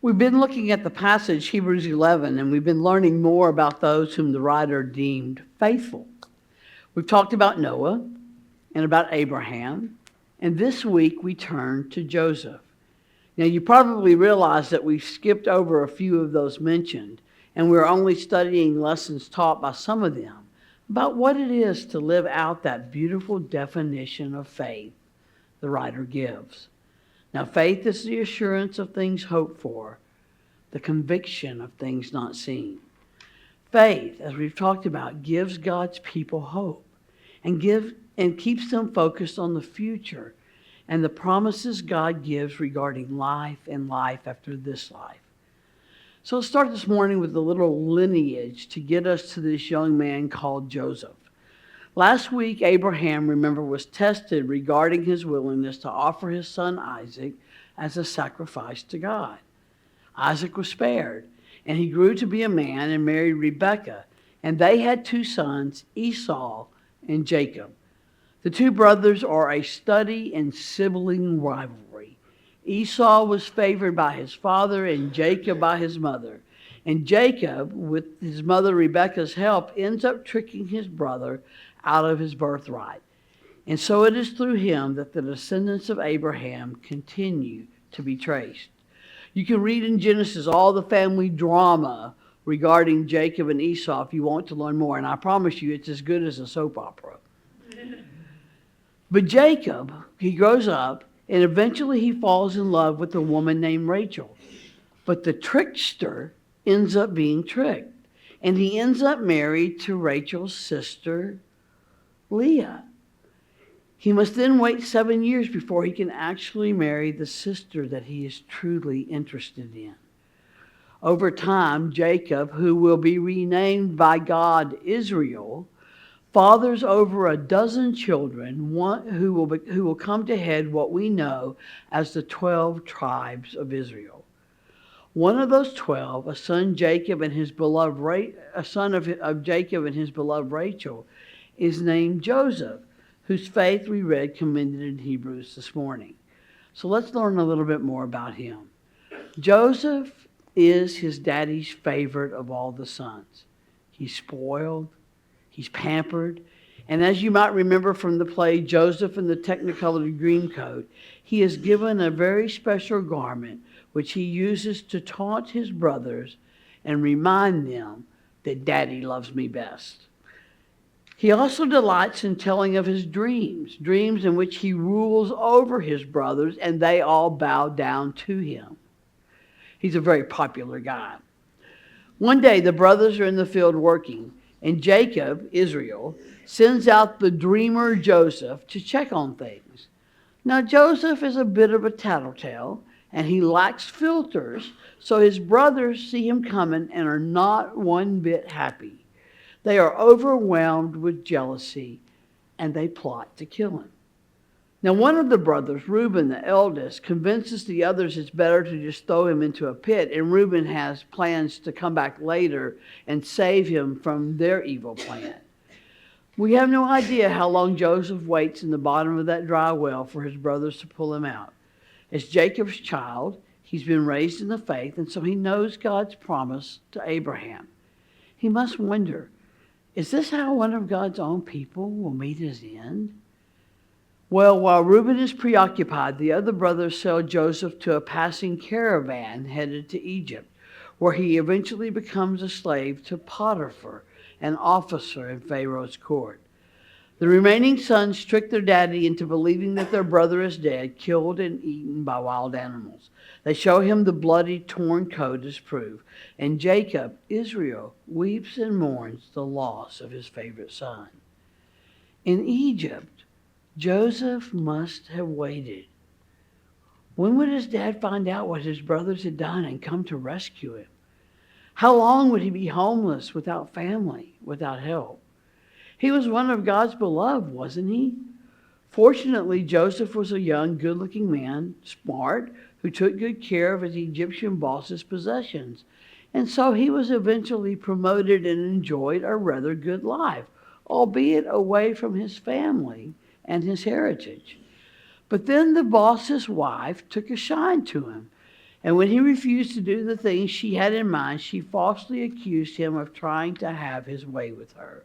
We've been looking at the passage, Hebrews 11, and we've been learning more about those whom the writer deemed faithful. We've talked about Noah and about Abraham, and this week we turn to Joseph. Now, you probably realize that we've skipped over a few of those mentioned, and we're only studying lessons taught by some of them about what it is to live out that beautiful definition of faith the writer gives. Now, faith is the assurance of things hoped for, the conviction of things not seen. Faith, as we've talked about, gives God's people hope and keeps them focused on the future and the promises God gives regarding life and life after this life. So let's start this morning with a little lineage to get us to this young man called Joseph. Last week, Abraham, remember, was tested regarding his willingness to offer his son Isaac as a sacrifice to God. Isaac was spared, and he grew to be a man and married Rebekah, and they had two sons, Esau and Jacob. The two brothers are a study in sibling rivalry. Esau was favored by his father and Jacob by his mother. And Jacob, with his mother Rebekah's help, ends up tricking his brother out of his birthright. And so it is through him that the descendants of Abraham continue to be traced. You can read in Genesis all the family drama regarding Jacob and Esau if you want to learn more. And I promise you it's as good as a soap opera. But Jacob, he grows up and eventually he falls in love with a woman named Rachel. But the trickster ends up being tricked. And he ends up married to Rachel's sister, Leah. He must then wait 7 years before he can actually marry the sister that he is truly interested in. Over time, Jacob, who will be renamed by God Israel, fathers over a dozen children who will come to head what we know as the 12 tribes of Israel. One of those 12, a son of Jacob and his beloved Rachel, is named Joseph, whose faith we read commended in Hebrews this morning. So let's learn a little bit more about him. Joseph is his daddy's favorite of all the sons. He's spoiled, he's pampered, and as you might remember from the play Joseph and the Technicolor Dreamcoat, he is given a very special garment which he uses to taunt his brothers and remind them that Daddy loves me best. He also delights in telling of his dreams in which he rules over his brothers and they all bow down to him. He's a very popular guy. One day the brothers are in the field working, and Jacob, Israel, sends out the dreamer Joseph to check on things. Now Joseph is a bit of a tattletale, and he lacks filters, so his brothers see him coming and are not one bit happy. They are overwhelmed with jealousy, and they plot to kill him. Now, one of the brothers, Reuben, the eldest, convinces the others it's better to just throw him into a pit, and Reuben has plans to come back later and save him from their evil plan. We have no idea how long Joseph waits in the bottom of that dry well for his brothers to pull him out. As Jacob's child, he's been raised in the faith, and so he knows God's promise to Abraham. He must wonder, is this how one of God's own people will meet his end? Well, while Reuben is preoccupied, the other brothers sell Joseph to a passing caravan headed to Egypt, where he eventually becomes a slave to Potiphar, an officer in Pharaoh's court. The remaining sons trick their daddy into believing that their brother is dead, killed and eaten by wild animals. They show him the bloody, torn coat as proof, and Jacob, Israel, weeps and mourns the loss of his favorite son. In Egypt, Joseph must have waited. When would his dad find out what his brothers had done and come to rescue him? How long would he be homeless, without family, without help? He was one of God's beloved, wasn't he? Fortunately, Joseph was a young, good-looking man, smart, who took good care of his Egyptian boss's possessions. And so he was eventually promoted and enjoyed a rather good life, albeit away from his family and his heritage. But then the boss's wife took a shine to him, And when he refused to do the things she had in mind, she falsely accused him of trying to have his way with her.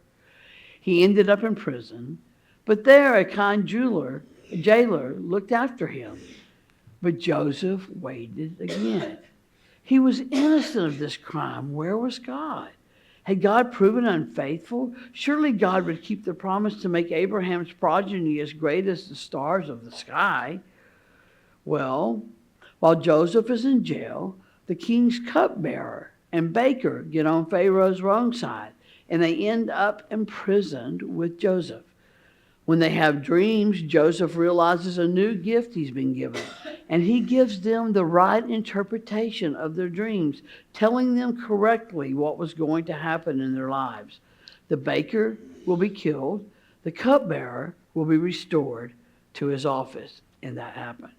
He ended up in prison, but there a kind jailer looked after him. But Joseph waited again. He was innocent of this crime. Where was God? Had God proven unfaithful? Surely God would keep the promise to make Abraham's progeny as great as the stars of the sky. Well, while Joseph is in jail, the king's cupbearer and baker get on Pharaoh's wrong side, and they end up imprisoned with Joseph. When they have dreams, Joseph realizes a new gift he's been given, and he gives them the right interpretation of their dreams, telling them correctly what was going to happen in their lives. The baker will be killed, the cupbearer will be restored to his office, and that happened.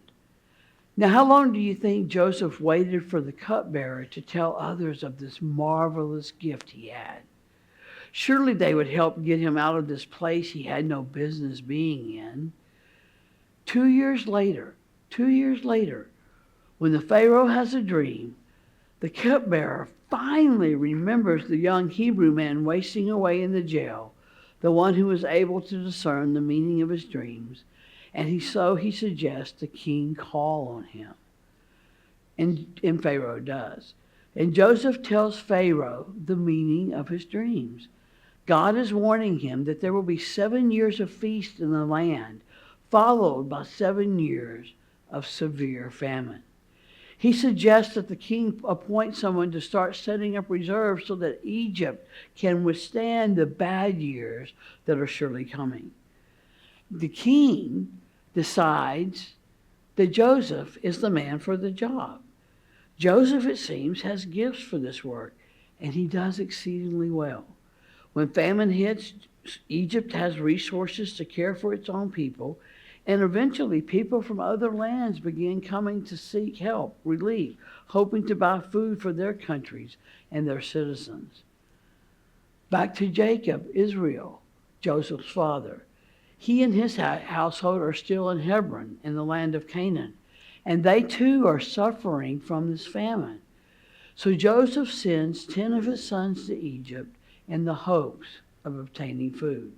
Now, how long do you think Joseph waited for the cupbearer to tell others of this marvelous gift he had? Surely they would help get him out of this place he had no business being in. 2 years later, when the Pharaoh has a dream, the cupbearer finally remembers the young Hebrew man wasting away in the jail, the one who was able to discern the meaning of his dreams, and he suggests the king call on him. And Pharaoh does. And Joseph tells Pharaoh the meaning of his dreams. God is warning him that there will be 7 years of feast in the land, followed by 7 years of severe famine. He suggests that the king appoint someone to start setting up reserves so that Egypt can withstand the bad years that are surely coming. The king decides that Joseph is the man for the job. Joseph, it seems, has gifts for this work, and he does exceedingly well. When famine hits, Egypt has resources to care for its own people, and eventually people from other lands begin coming to seek help, relief, hoping to buy food for their countries and their citizens. Back to Jacob, Israel, Joseph's father. He and his household are still in Hebron, in the land of Canaan, and they too are suffering from this famine. So Joseph sends 10 of his sons to Egypt in the hopes of obtaining food.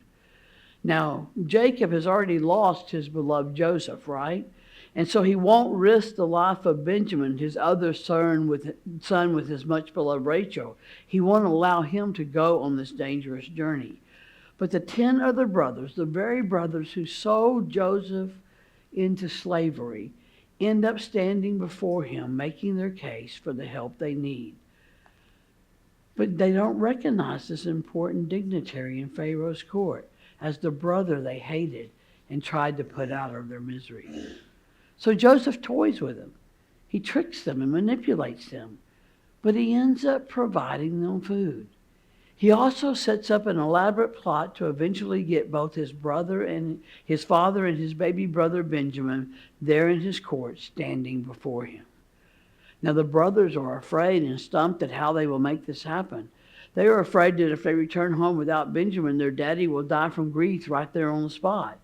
Now, Jacob has already lost his beloved Joseph, right? And so he won't risk the life of Benjamin, his other son with his much beloved Rachel. He won't allow him to go on this dangerous journey. But the 10 other brothers, the very brothers who sold Joseph into slavery, end up standing before him, making their case for the help they need. But they don't recognize this important dignitary in Pharaoh's court as the brother they hated and tried to put out of their misery. So Joseph toys with them. He tricks them and manipulates them, but he ends up providing them food. He also sets up an elaborate plot to eventually get both his brother and his father and his baby brother Benjamin there in his court standing before him. Now the brothers are afraid and stumped at how they will make this happen. They are afraid that if they return home without Benjamin, their daddy will die from grief right there on the spot.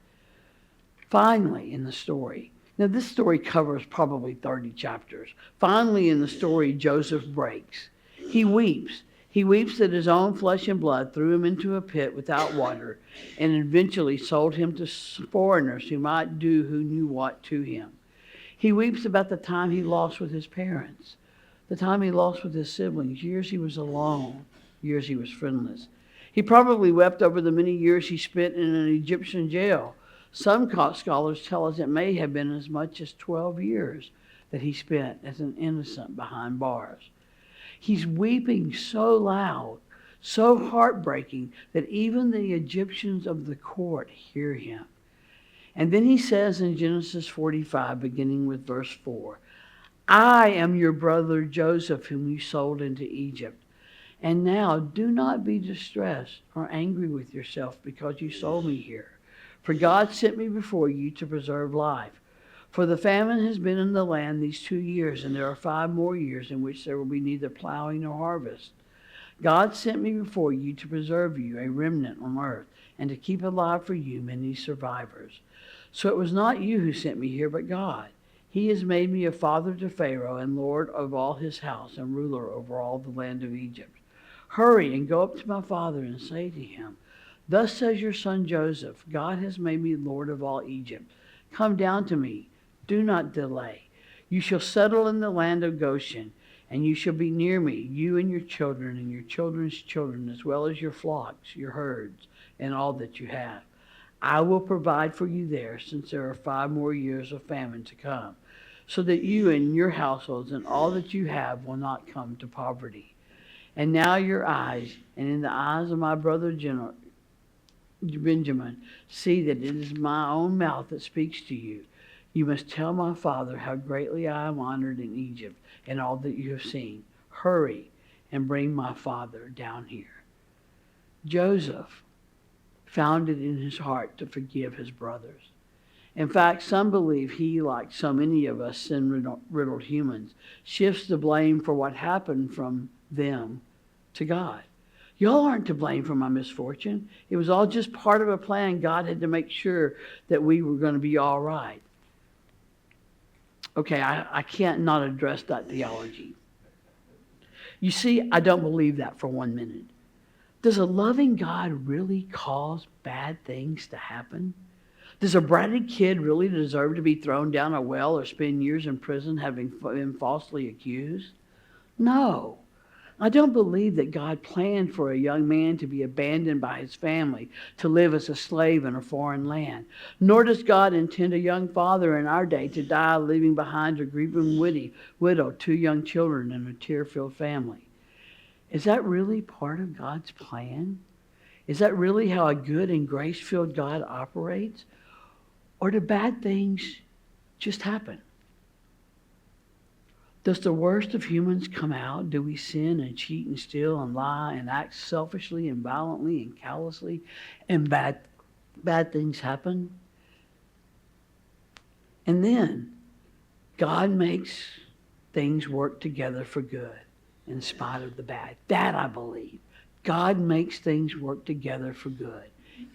Finally in the story, now this story covers probably 30 chapters. Finally in the story, Joseph breaks. He weeps. He weeps that his own flesh and blood threw him into a pit without water and eventually sold him to foreigners who might do who knew what to him. He weeps about the time he lost with his parents, the time he lost with his siblings, years he was alone, years he was friendless. He probably wept over the many years he spent in an Egyptian jail. Some scholars tell us it may have been as much as 12 years that he spent as an innocent behind bars. He's weeping so loud, so heartbreaking, that even the Egyptians of the court hear him. And then he says in Genesis 45, beginning with verse 4, I am your brother Joseph, whom you sold into Egypt. And now do not be distressed or angry with yourself because you sold me here. For God sent me before you to preserve life. For the famine has been in the land these 2 years, and there are 5 more years in which there will be neither plowing nor harvest. God sent me before you to preserve you, a remnant on earth, and to keep alive for you many survivors. So it was not you who sent me here, but God. He has made me a father to Pharaoh and lord of all his house and ruler over all the land of Egypt. Hurry and go up to my father and say to him, thus says your son Joseph, God has made me lord of all Egypt. Come down to me. Do not delay. You shall settle in the land of Goshen, and you shall be near me, you and your children and your children's children, as well as your flocks, your herds, and all that you have. I will provide for you there, since there are 5 more years of famine to come, so that you and your households and all that you have will not come to poverty. And now your eyes, and in the eyes of my brother Benjamin, see that it is my own mouth that speaks to you. You must tell my father how greatly I am honored in Egypt and all that you have seen. Hurry and bring my father down here. Joseph found it in his heart to forgive his brothers. In fact, some believe he, like so many of us sin-riddled humans, shifts the blame for what happened from them to God. Y'all aren't to blame for my misfortune. It was all just part of a plan. God had to make sure that we were going to be all right. Okay, I can't not address that theology. You see, I don't believe that for 1 minute. Does a loving God really cause bad things to happen? Does a bratty kid really deserve to be thrown down a well or spend years in prison having been falsely accused? No. I don't believe that God planned for a young man to be abandoned by his family to live as a slave in a foreign land. Nor does God intend a young father in our day to die leaving behind a grieving widow, 2 young children, and a tear-filled family. Is that really part of God's plan? Is that really how a good and grace-filled God operates? Or do bad things just happen? Does the worst of humans come out? Do we sin and cheat and steal and lie and act selfishly and violently and callously, and bad things happen? And then God makes things work together for good in spite of the bad. That I believe. God makes things work together for good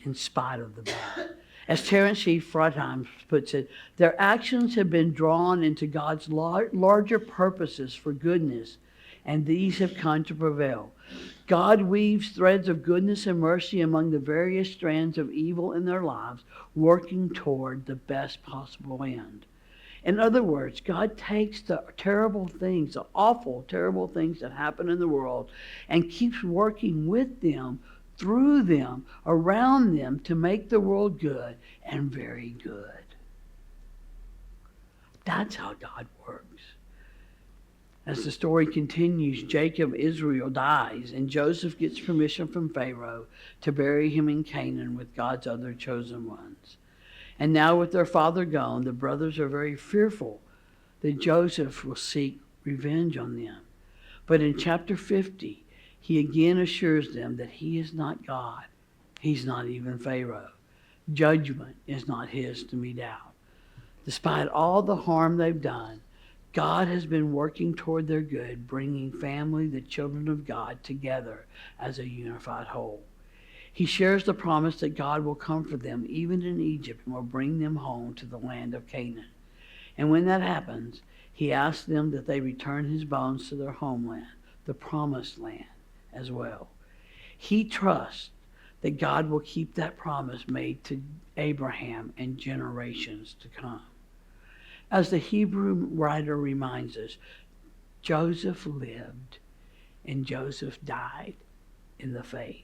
in spite of the bad. As Terence C. Fretheim puts it, their actions have been drawn into God's larger purposes for goodness, and these have come to prevail. God weaves threads of goodness and mercy among the various strands of evil in their lives, working toward the best possible end. In other words, God takes the terrible things, the awful, terrible things that happen in the world, and keeps working with them, through them, around them, to make the world good and very good. That's how God works. As the story continues, Jacob, Israel, dies, and Joseph gets permission from Pharaoh to bury him in Canaan with God's other chosen ones. And now with their father gone, the brothers are very fearful that Joseph will seek revenge on them. But in chapter 50, he again assures them that he is not God. He's not even Pharaoh. Judgment is not his to mete out. Despite all the harm they've done, God has been working toward their good, bringing family, the children of God, together as a unified whole. He shares the promise that God will comfort them even in Egypt and will bring them home to the land of Canaan. And when that happens, he asks them that they return his bones to their homeland, the promised land, as well. He trusts that God will keep that promise made to Abraham and generations to come. As the Hebrew writer reminds us, Joseph lived and Joseph died in the faith.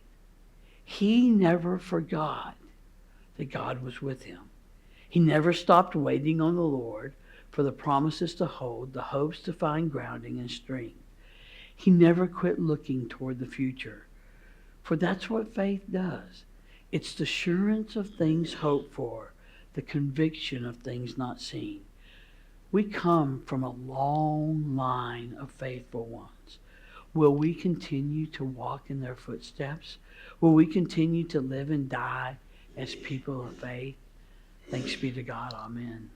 He never forgot that God was with him. He never stopped waiting on the Lord for the promises to hold, the hopes to find grounding and strength. He never quit looking toward the future. For that's what faith does. It's the assurance of things hoped for, the conviction of things not seen. We come from a long line of faithful ones. Will we continue to walk in their footsteps? Will we continue to live and die as people of faith? Thanks be to God. Amen.